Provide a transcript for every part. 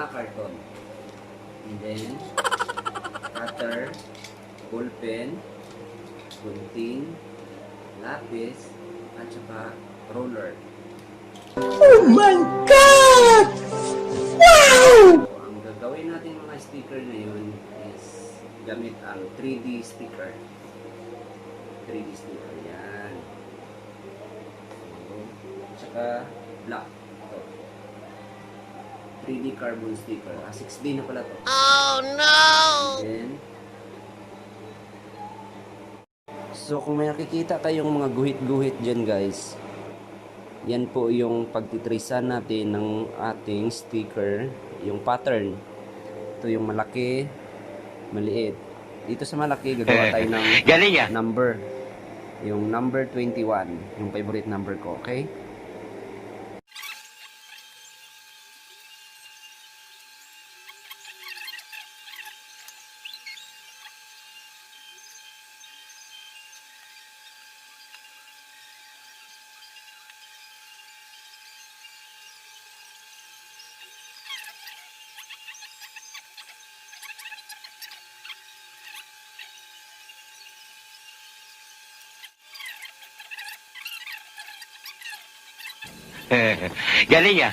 mga karton. And then, cutter, ballpen, gunting, lapis, at saka roller. Oh my God! Wow! So, ang gagawin natin mga sticker na yun is gamit ang 3D sticker. 3D sticker, yan. So, at saka black. Ito. 3D carbon sticker. 6D na pala to. Oh no! And then, so kung may nakikita kayong mga guhit-guhit dyan guys, yan po yung pagtitrisan natin ng ating sticker, yung pattern. Ito yung malaki, maliit. Dito sa malaki, gagawa tayo ng number. Yung number 21, yung favorite number ko, okay? Galing ya.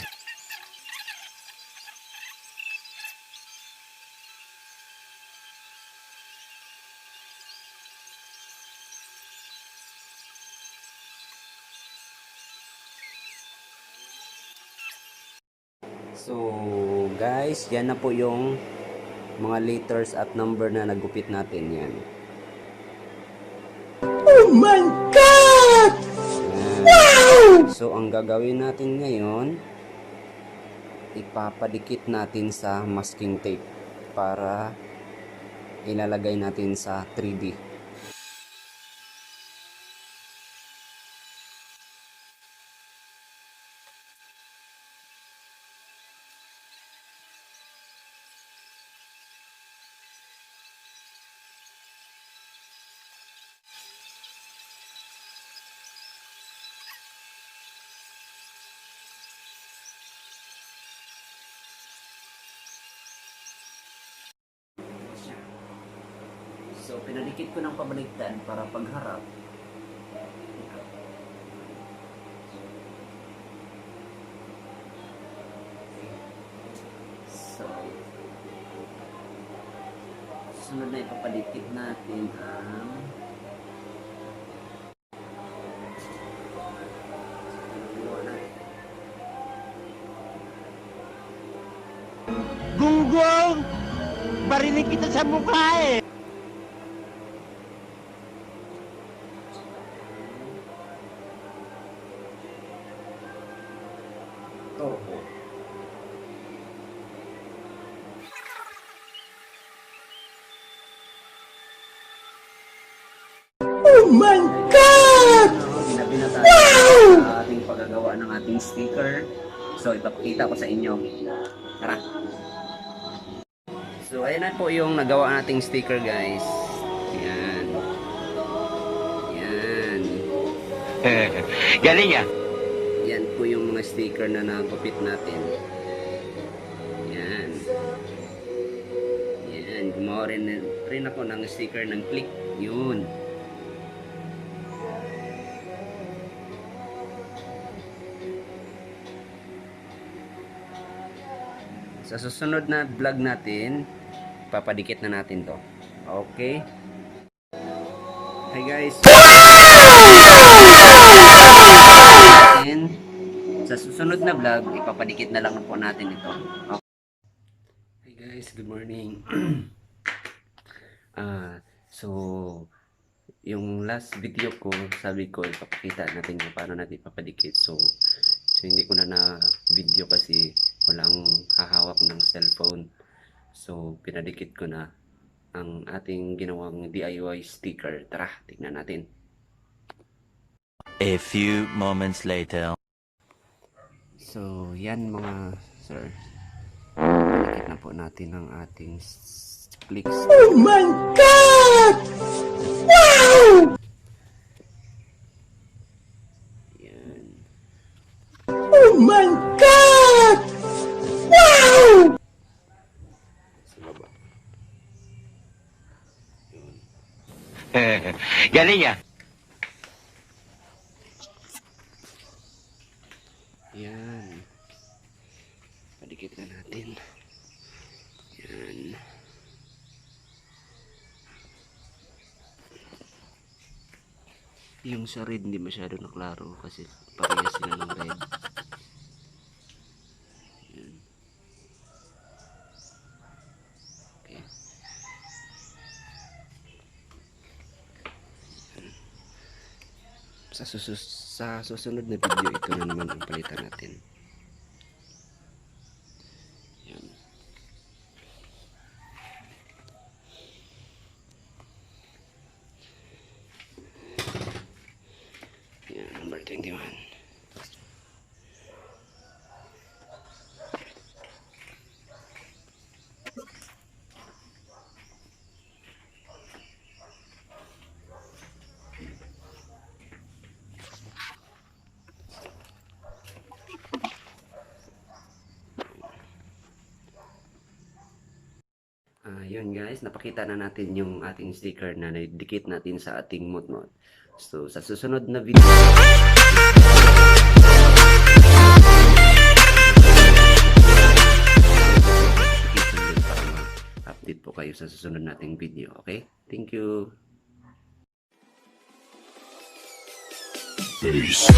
So guys, yan na po yung mga letters at number na nagupit natin yan. Oh my God! Yan. Wow! So ang gagawin natin ngayon, ipapadikit natin sa masking tape para ilalagay natin sa 3D. So, pinadikit ko ng pabaliktad para pagharap. So, sunod na ipapadikit natin ang Gunggong! Barinig kita sa mukha eh! turbo. Oh my God! Ginabi na tayo sa ating paggagawa ng ating sticker. So, ipapakita ko sa inyo. Tara! So, ayan na po yung nagawa nating sticker, guys. Yan. Yan. Galing ya. Yan po yung mga sticker na nagupit natin. Yan. Yan. Gumawa rin ako ng sticker ng click. Yun. Sa susunod na vlog natin, papadikit na natin to. Okay? Hi guys! Sa susunod na vlog, ipapadikit na lang po natin ito. Okay. Hi guys, good morning. So, yung last video ko, sabi ko, ipapakita natin kung paano natin ipapadikit. So hindi ko na video kasi walang hahawak ng cellphone. So, pinadikit ko na ang ating ginawang DIY sticker. Tara, tignan natin. A few moments later. So, yan mga sir. Pinadikit na po natin ang ating clicks. Oh my God! Wow! Yan. Oh my God! Wow! Galing ah. Yan. Padikit na natin. Yan. Yung sa red hindi masyado naklaro kasi parehas sila ng red. Yan. Okay. Sa susunod na video ito na naman ang palitan natin. Yan. Yan, number 21. Yun guys, napakita na natin yung ating sticker na nadikit natin sa ating motmot. So, sa susunod na video, para update po kayo sa susunod nating video. Okay? Thank you. Peace.